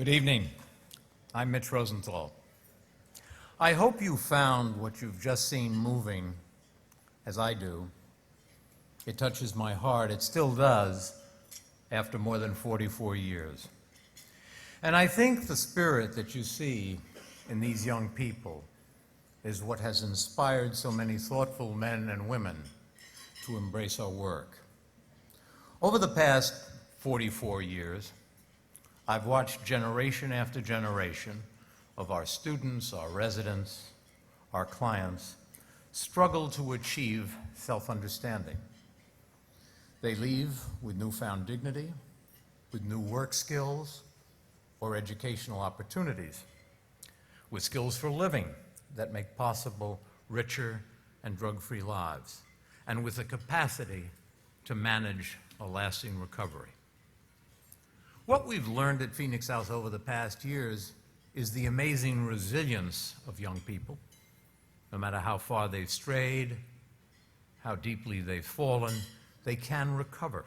Good evening. I'm Mitch Rosenthal. I hope you found what you've just seen moving, as I do. It touches my heart. It still does after more than 44 years. And I think the spirit that you see in these young people is what has inspired so many thoughtful men and women to embrace our work. Over the past 44 years, I've watched generation after generation of our students, our residents, our clients struggle to achieve self-understanding. They leave with newfound dignity, with new work skills or educational opportunities, with skills for living that make possible richer and drug-free lives, and with the capacity to manage a lasting recovery. What we've learned at Phoenix House over the past years is the amazing resilience of young people. No matter how far they've strayed, how deeply they've fallen, they can recover.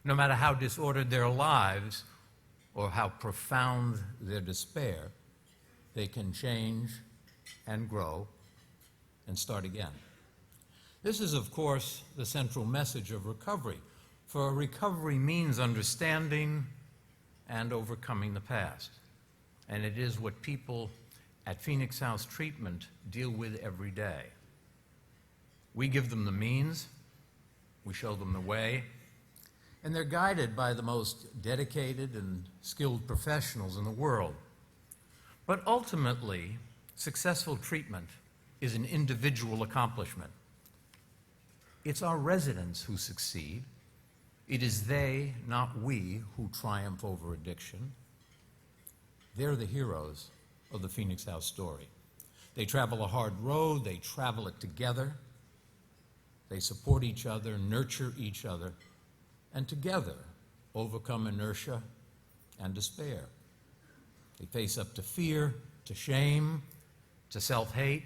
No matter how disordered their lives or how profound their despair, they can change and grow and start again. This is, of course, the central message of recovery, for recovery means understanding and overcoming the past. And it is what people at Phoenix House Treatment deal with every day. We give them the means, we show them the way, and they're guided by the most dedicated and skilled professionals in the world. But ultimately, successful treatment is an individual accomplishment. It's our residents who succeed. It is they, not we, who triumph over addiction. They're the heroes of the Phoenix House story. They travel a hard road, they travel it together. They support each other, nurture each other, and together overcome inertia and despair. They face up to fear, to shame, to self-hate,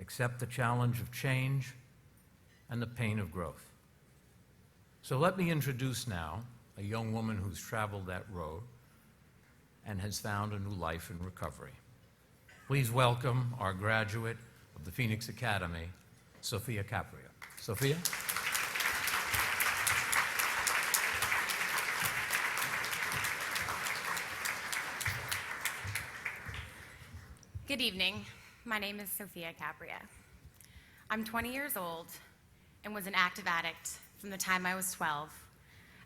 accept the challenge of change and the pain of growth. So let me introduce now a young woman who's traveled that road and has found a new life in recovery. Please welcome our graduate of the Phoenix Academy, Sofia Capria. Sofia? Good evening. My name is Sofia Capria. I'm 20 years old and was an active addict from the time I was 12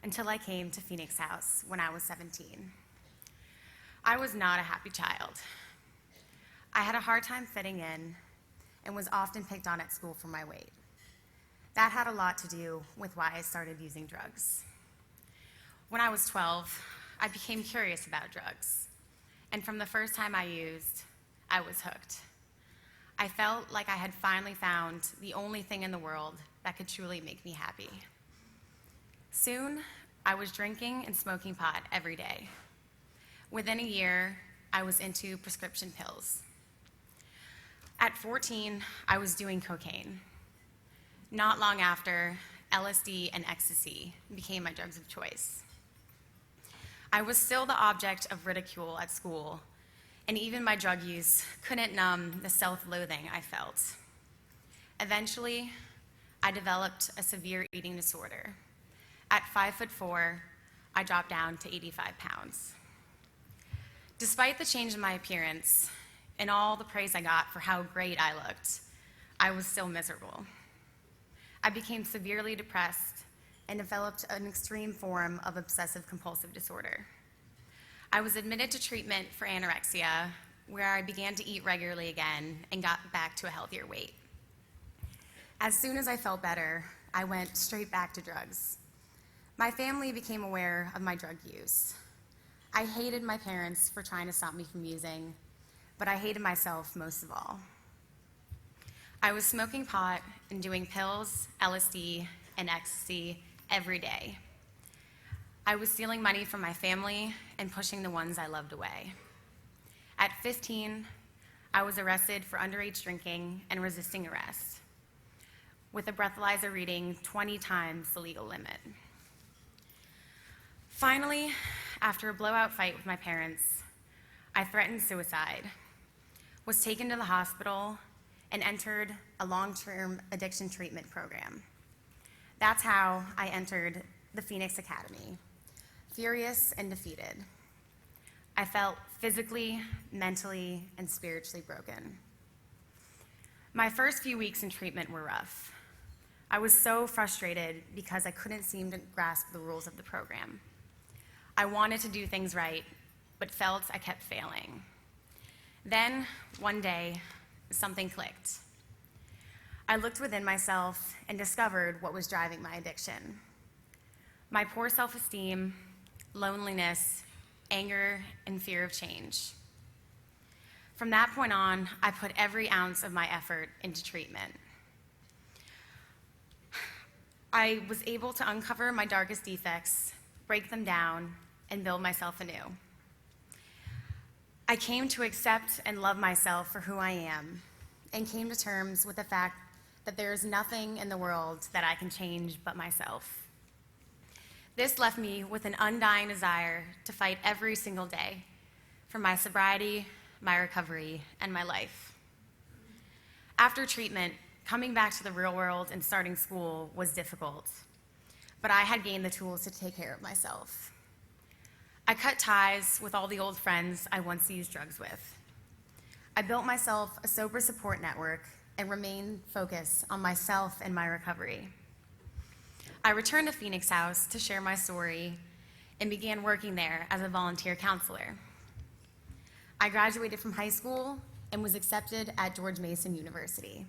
until I came to Phoenix House when I was 17. I was not a happy child. I had a hard time fitting in and was often picked on at school for my weight. That had a lot to do with why I started using drugs. When I was 12, I became curious about drugs, and from the first time I used, I was hooked. I felt like I had finally found the only thing in the world that could truly make me happy. Soon, I was drinking and smoking pot every day. Within a year, I was into prescription pills. At 14, I was doing cocaine. Not long after, LSD and ecstasy became my drugs of choice. I was still the object of ridicule at school, and even my drug use couldn't numb the self-loathing I felt. Eventually, I developed a severe eating disorder. At 5'4", I dropped down to 85 pounds. Despite the change in my appearance and all the praise I got for how great I looked, I was still miserable. I became severely depressed and developed an extreme form of obsessive-compulsive disorder. I was admitted to treatment for anorexia, where I began to eat regularly again and got back to a healthier weight. As soon as I felt better, I went straight back to drugs. My family became aware of my drug use. I hated my parents for trying to stop me from using, but I hated myself most of all. I was smoking pot and doing pills, LSD, and ecstasy every day. I was stealing money from my family and pushing the ones I loved away. At 15, I was arrested for underage drinking and resisting arrest, with a breathalyzer reading 20 times the legal limit. Finally, after a blowout fight with my parents, I threatened suicide, was taken to the hospital, and entered a long-term addiction treatment program. That's how I entered the Phoenix Academy, furious and defeated. I felt physically, mentally, and spiritually broken. My first few weeks in treatment were rough. I was so frustrated because I couldn't seem to grasp the rules of the program. I wanted to do things right, but felt I kept failing. Then, one day, something clicked. I looked within myself and discovered what was driving my addiction. My poor self-esteem, loneliness, anger, and fear of change. From that point on, I put every ounce of my effort into treatment. I was able to uncover my darkest defects, break them down, and build myself anew. I came to accept and love myself for who I am, and came to terms with the fact that there is nothing in the world that I can change but myself. This left me with an undying desire to fight every single day for my sobriety, my recovery, and my life. After treatment, coming back to the real world and starting school was difficult, but I had gained the tools to take care of myself. I cut ties with all the old friends I once used drugs with. I built myself a sober support network and remained focused on myself and my recovery. I returned to Phoenix House to share my story and began working there as a volunteer counselor. I graduated from high school and was accepted at George Mason University.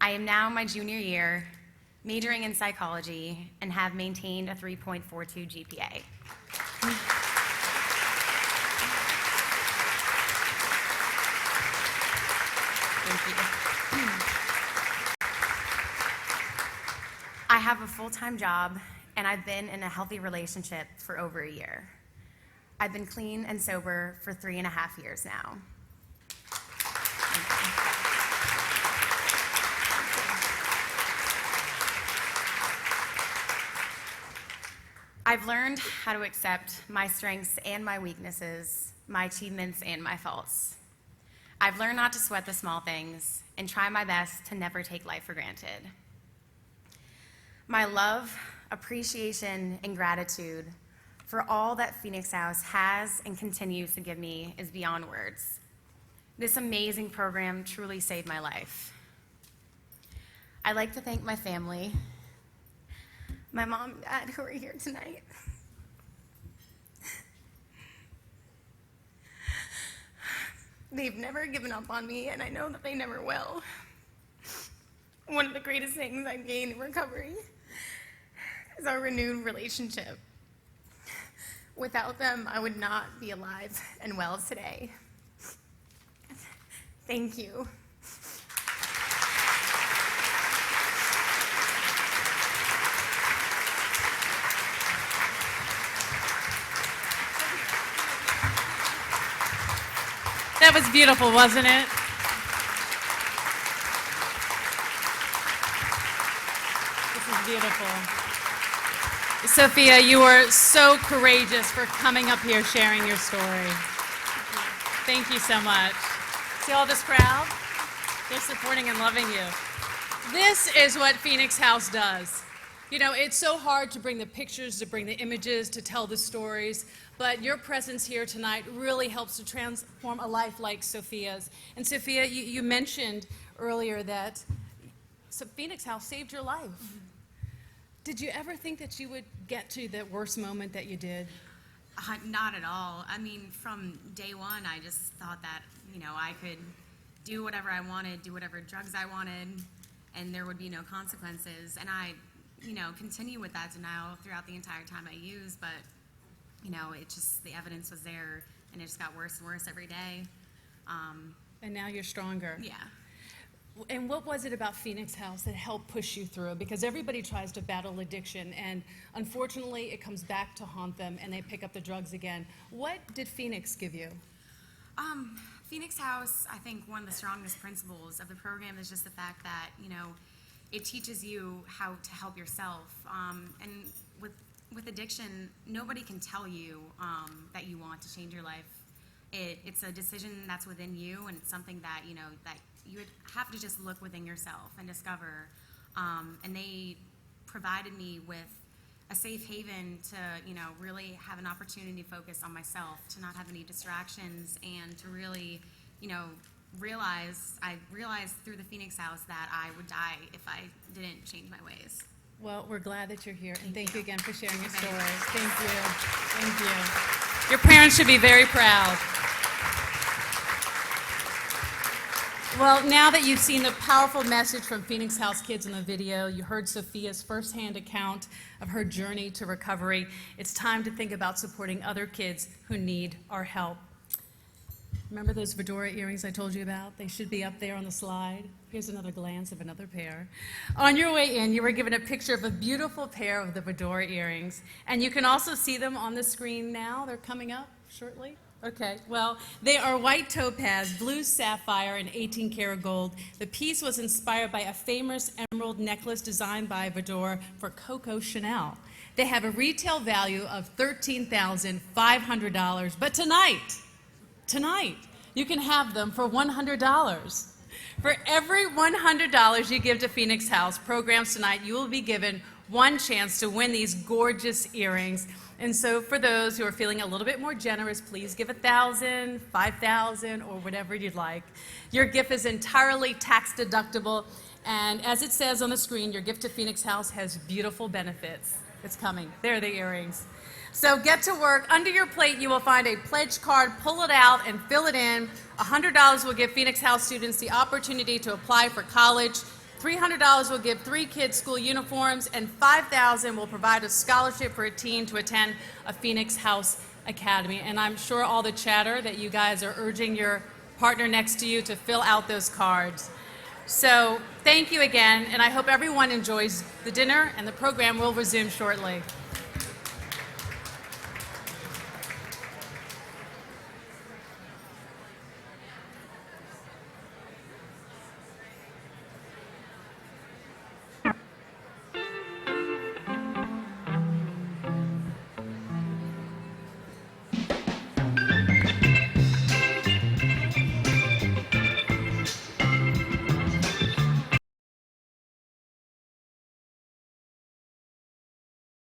I am now in my junior year, majoring in psychology, and have maintained a 3.42 GPA. Thank you. I have a full-time job, and I've been in a healthy relationship for over a year. I've been clean and sober for 3.5 years now. I've learned how to accept my strengths and my weaknesses, my achievements and my faults. I've learned not to sweat the small things and try my best to never take life for granted. My love, appreciation, and gratitude for all that Phoenix House has and continues to give me is beyond words. This amazing program truly saved my life. I'd like to thank my family, my mom and dad who are here tonight. They've never given up on me, and I know that they never will. One of the greatest things I've gained in recovery is our renewed relationship. Without them, I would not be alive and well today. Thank you. That was beautiful, wasn't it? This is beautiful. Sofia, you are so courageous for coming up here sharing your story. Thank you so much. See all this crowd? They're supporting and loving you. This is what Phoenix House does. You know, it's so hard to bring the pictures, to bring the images, to tell the stories, but your presence here tonight really helps to transform a life like Sofia's. And Sofia, you mentioned earlier that Phoenix House saved your life. Mm-hmm. Did you ever think that you would get to that worst moment that you did? Not at all. I mean, from day one, I just thought that, I could do whatever I wanted, do whatever drugs I wanted, and there would be no consequences. And I, continue with that denial throughout the entire time I used, but, it just, the evidence was there, and it just got worse and worse every day. And now you're stronger. Yeah. And what was it about Phoenix House that helped push you through? Because everybody tries to battle addiction, and unfortunately, it comes back to haunt them, and they pick up the drugs again. What did Phoenix give you? Phoenix House, I think one of the strongest principles of the program is just the fact that, it teaches you how to help yourself. And with with addiction, nobody can tell you that you want to change your life. It's a decision that's within you, and it's something that, you know, that you would have to just look within yourself and discover. And they provided me with a safe haven to, you know, really have an opportunity to focus on myself, to not have any distractions, and to really, you know, I realized through the Phoenix House that I would die if I didn't change my ways. Well, we're glad that you're here, and Thank thank you again for sharing your Thank you story. very much. Thank you. Thank you. Your parents should be very proud. Well, now that you've seen the powerful message from Phoenix House Kids in the video, you heard Sofia's firsthand account of her journey to recovery, it's time to think about supporting other kids who need our help. Remember those fedora earrings I told you about? They should be up there on the slide. Here's another glance of another pair. On your way in, you were given a picture of a beautiful pair of the fedora earrings, and you can also see them on the screen now. They're coming up shortly. Okay, well, they are white topaz, blue sapphire, and 18-karat gold. The piece was inspired by a famous emerald necklace designed by Vador for Coco Chanel. They have a retail value of $13,500, but tonight, you can have them for $100. For every $100 you give to Phoenix House programs tonight, you will be given one chance to win these gorgeous earrings. And so for those who are feeling a little bit more generous, please give $1,000, $5,000, or whatever you'd like. Your gift is entirely tax deductible, and as it says on the screen, your gift to Phoenix House has beautiful benefits. It's coming. There are the earrings. So get to work. Under your plate, you will find a pledge card. Pull it out and fill it in. $100 will give Phoenix House students the opportunity to apply for college. $300 will give 3 kids school uniforms, and $5,000 will provide a scholarship for a teen to attend a Phoenix House Academy. And I'm sure all the chatter that you guys are urging your partner next to you to fill out those cards. So thank you again, and I hope everyone enjoys the dinner, and the program will resume shortly.